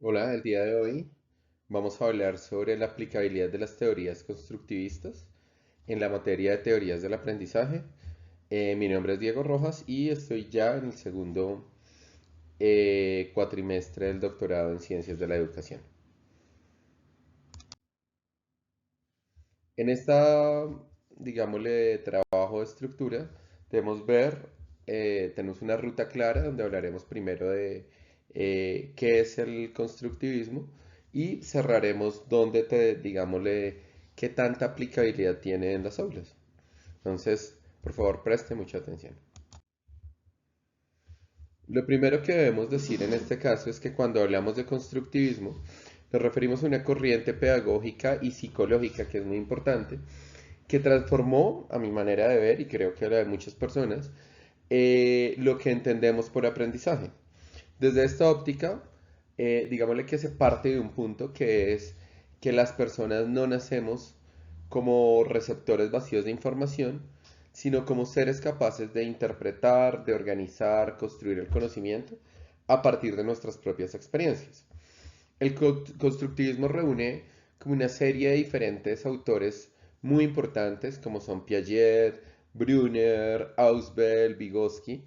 Hola, el día de hoy vamos a hablar sobre la aplicabilidad de las teorías constructivistas en la materia de teorías del aprendizaje. Mi nombre es Diego Rojas y estoy ya en el segundo cuatrimestre del doctorado en Ciencias de la Educación. En esta, digámosle, trabajo de estructura, debemos ver, tenemos una ruta clara donde hablaremos primero de qué es el constructivismo y cerraremos donde digámosle, qué tanta aplicabilidad tiene en las aulas. Entonces, por favor, preste mucha atención. Lo primero que debemos decir en este caso es que cuando hablamos de constructivismo, nos referimos a una corriente pedagógica y psicológica que es muy importante, que transformó, a mi manera de ver, y creo que a la de muchas personas, lo que entendemos por aprendizaje. Desde esta óptica, digámosle que se parte de un punto que es que las personas no nacemos como receptores vacíos de información, sino como seres capaces de interpretar, de organizar, construir el conocimiento a partir de nuestras propias experiencias. El constructivismo reúne como una serie de diferentes autores muy importantes como son Piaget, Brunner, Ausubel, Vygotsky,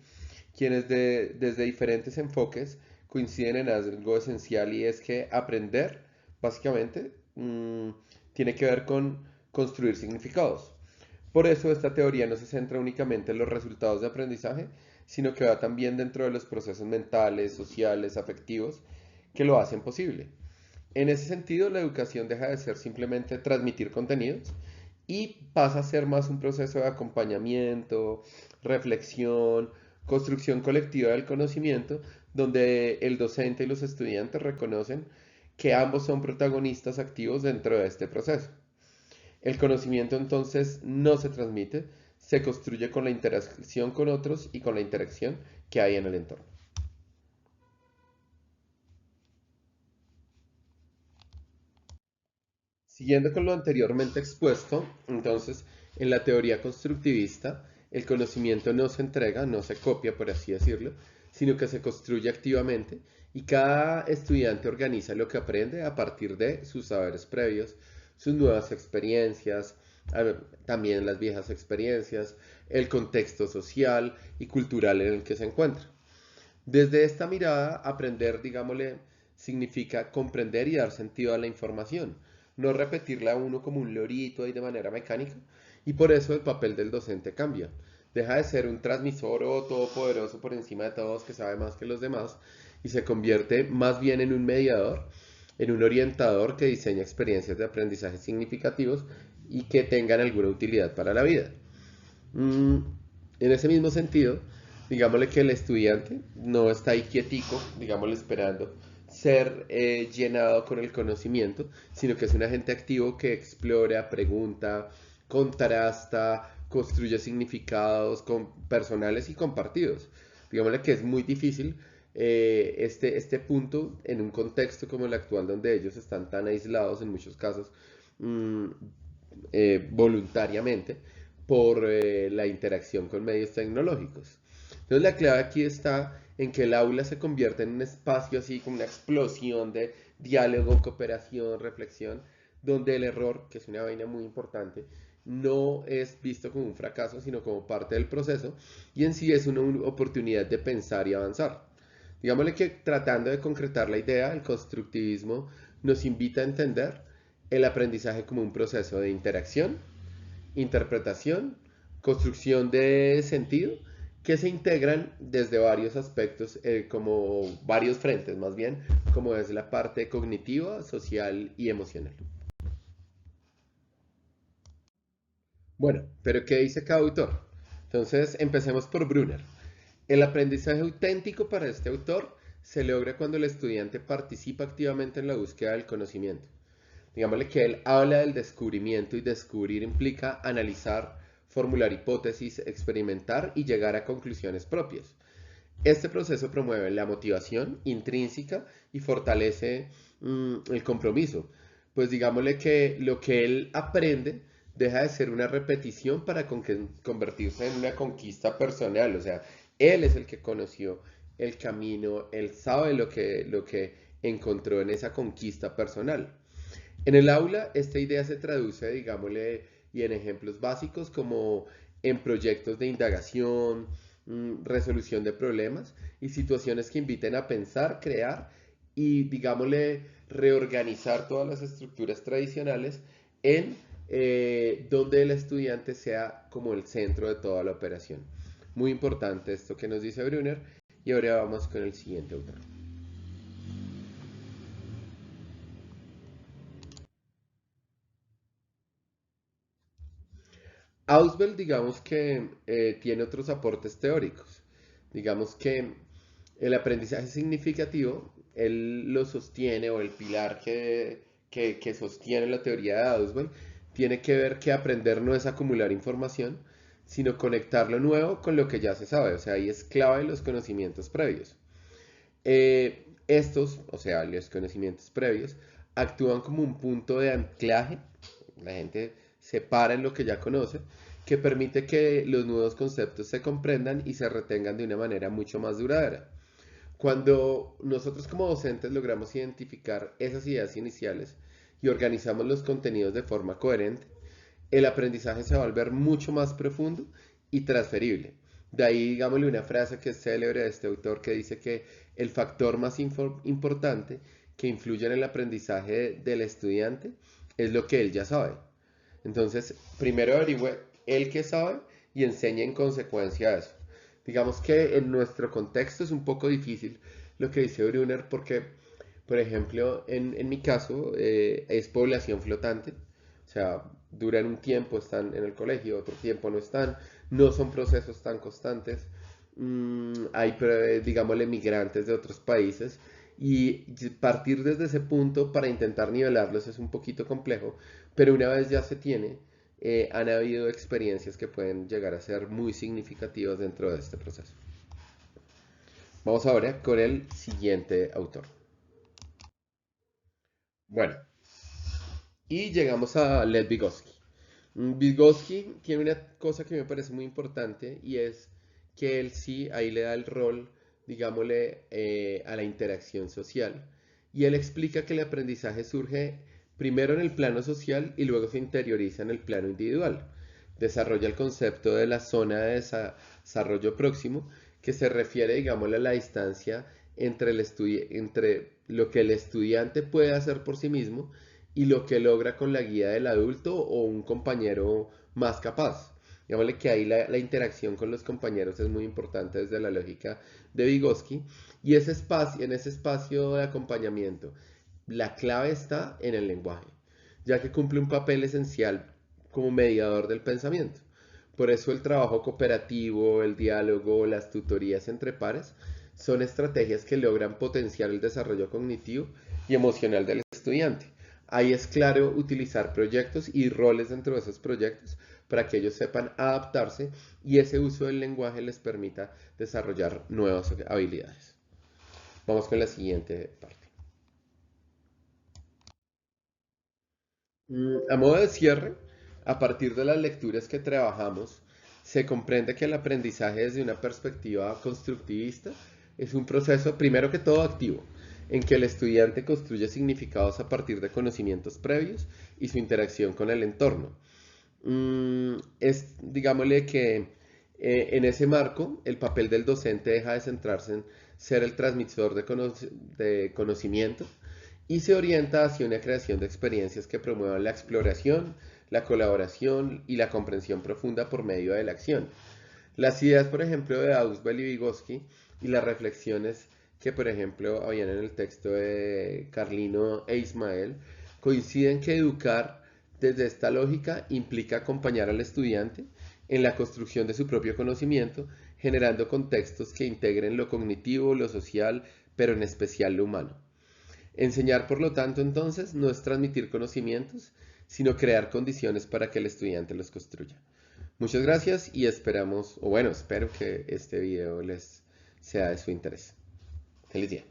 quienes desde diferentes enfoques coinciden en algo esencial y es que aprender, básicamente, tiene que ver con construir significados. Por eso esta teoría no se centra únicamente en los resultados de aprendizaje, sino que va también dentro de los procesos mentales, sociales, afectivos que lo hacen posible. En ese sentido, la educación deja de ser simplemente transmitir contenidos y pasa a ser más un proceso de acompañamiento, reflexión, construcción colectiva del conocimiento, donde el docente y los estudiantes reconocen que ambos son protagonistas activos dentro de este proceso. El conocimiento entonces no se transmite, se construye con la interacción con otros y con la interacción que hay en el entorno. Siguiendo con lo anteriormente expuesto, entonces, en la teoría constructivista, el conocimiento no se entrega, no se copia, por así decirlo, sino que se construye activamente y cada estudiante organiza lo que aprende a partir de sus saberes previos, sus nuevas experiencias, también las viejas experiencias, el contexto social y cultural en el que se encuentra. Desde esta mirada, aprender, digámosle, significa comprender y dar sentido a la información, no repetirla a uno como un lorito y de manera mecánica, y por eso el papel del docente cambia. Deja de ser un transmisor o todopoderoso por encima de todos que sabe más que los demás y se convierte más bien en un mediador, en un orientador que diseña experiencias de aprendizaje significativos y que tengan alguna utilidad para la vida. Mm, en ese mismo sentido, digámosle que el estudiante no está ahí quietico, digámosle esperando ser llenado con el conocimiento, sino que es un agente activo que explora, pregunta, contrasta, construye significados personales y compartidos. Digámosle que es muy difícil este punto en un contexto como el actual donde ellos están tan aislados en muchos casos mm, voluntariamente por la interacción con medios tecnológicos. Entonces la clave aquí está en que el aula se convierte en un espacio así como una explosión de diálogo, cooperación, reflexión, donde el error, que es una vaina muy importante, no es visto como un fracaso, sino como parte del proceso y en sí es una oportunidad de pensar y avanzar. Digámosle que tratando de concretar la idea, el constructivismo nos invita a entender el aprendizaje como un proceso de interacción, interpretación, construcción de sentido, que se integran desde varios aspectos, como varios frentes más bien, como es la parte cognitiva, social y emocional. Bueno, pero ¿qué dice cada autor? Entonces, empecemos por Brunner. El aprendizaje auténtico para este autor se logra cuando el estudiante participa activamente en la búsqueda del conocimiento. Digámosle que él habla del descubrimiento y descubrir implica analizar, formular hipótesis, experimentar y llegar a conclusiones propias. Este proceso promueve la motivación intrínseca y fortalece el compromiso. Pues digámosle que lo que él aprende deja de ser una repetición para convertirse en una conquista personal. O sea, él es el que conoció el camino, él sabe lo que encontró en esa conquista personal. En el aula, esta idea se traduce, digámosle, y en ejemplos básicos como en proyectos de indagación, resolución de problemas y situaciones que inviten a pensar, crear y, digámosle, reorganizar todas las estructuras tradicionales en donde el estudiante sea como el centro de toda la operación. Muy importante esto que nos dice Brunner y ahora vamos con el siguiente autor. Ausubel, digamos que tiene otros aportes teóricos. Digamos que el aprendizaje significativo, él lo sostiene, o el pilar que sostiene la teoría de Ausubel, tiene que ver que aprender no es acumular información, sino conectar lo nuevo con lo que ya se sabe. O sea, ahí es clave los conocimientos previos. Estos, o sea, los conocimientos previos, actúan como un punto de anclaje. La gente se para en lo que ya conoce, que permite que los nuevos conceptos se comprendan y se retengan de una manera mucho más duradera. Cuando nosotros como docentes logramos identificar esas ideas iniciales y organizamos los contenidos de forma coherente, el aprendizaje se va a volver mucho más profundo y transferible. De ahí, digámosle una frase que es célebre de este autor que dice que el factor más importante que influye en el aprendizaje del estudiante es lo que él ya sabe. Entonces, primero averigüe él que sabe y enseñe en consecuencia a eso. Digamos que en nuestro contexto es un poco difícil lo que dice Brunner porque, por ejemplo, en mi caso es población flotante, o sea, duran un tiempo, están en el colegio, otro tiempo no están, no son procesos tan constantes, hay, digámosle, migrantes de otros países y partir desde ese punto para intentar nivelarlos es un poquito complejo, pero una vez ya se tiene, han habido experiencias que pueden llegar a ser muy significativas dentro de este proceso. Vamos ahora con el siguiente autor. Bueno, y llegamos a Lev Vygotsky. Vygotsky tiene una cosa que me parece muy importante y es que él sí, ahí le da el rol, digámosle, a la interacción social. Y él explica que el aprendizaje surge primero en el plano social y luego se interioriza en el plano individual. Desarrolla el concepto de la zona de desarrollo próximo, que se refiere, digámosle, a la distancia entre, entre lo que el estudiante puede hacer por sí mismo y lo que logra con la guía del adulto o un compañero más capaz. Digámosle que ahí la interacción con los compañeros es muy importante desde la lógica de Vygotsky y en ese espacio de acompañamiento, la clave está en el lenguaje, ya que cumple un papel esencial como mediador del pensamiento. Por eso el trabajo cooperativo, el diálogo, las tutorías entre pares son estrategias que logran potenciar el desarrollo cognitivo y emocional del estudiante. Ahí es claro utilizar proyectos y roles dentro de esos proyectos para que ellos sepan adaptarse y ese uso del lenguaje les permita desarrollar nuevas habilidades. Vamos con la siguiente parte. A modo de cierre, a partir de las lecturas que trabajamos, se comprende que el aprendizaje desde una perspectiva constructivista es un proceso, primero que todo, activo, en que el estudiante construye significados a partir de conocimientos previos y su interacción con el entorno. Digámosle que en ese marco, el papel del docente deja de centrarse en ser el transmisor de conocimiento y se orienta hacia una creación de experiencias que promuevan la exploración, la colaboración y la comprensión profunda por medio de la acción. Las ideas, por ejemplo, de Ausubel y Vygotsky y las reflexiones que, por ejemplo, habían en el texto de Carlino e Ismael, coinciden que educar desde esta lógica implica acompañar al estudiante en la construcción de su propio conocimiento, generando contextos que integren lo cognitivo, lo social, pero en especial lo humano. Enseñar, por lo tanto, entonces, no es transmitir conocimientos, sino crear condiciones para que el estudiante los construya. Muchas gracias y esperamos, o bueno, espero que este video les sea de su interés. Feliz día.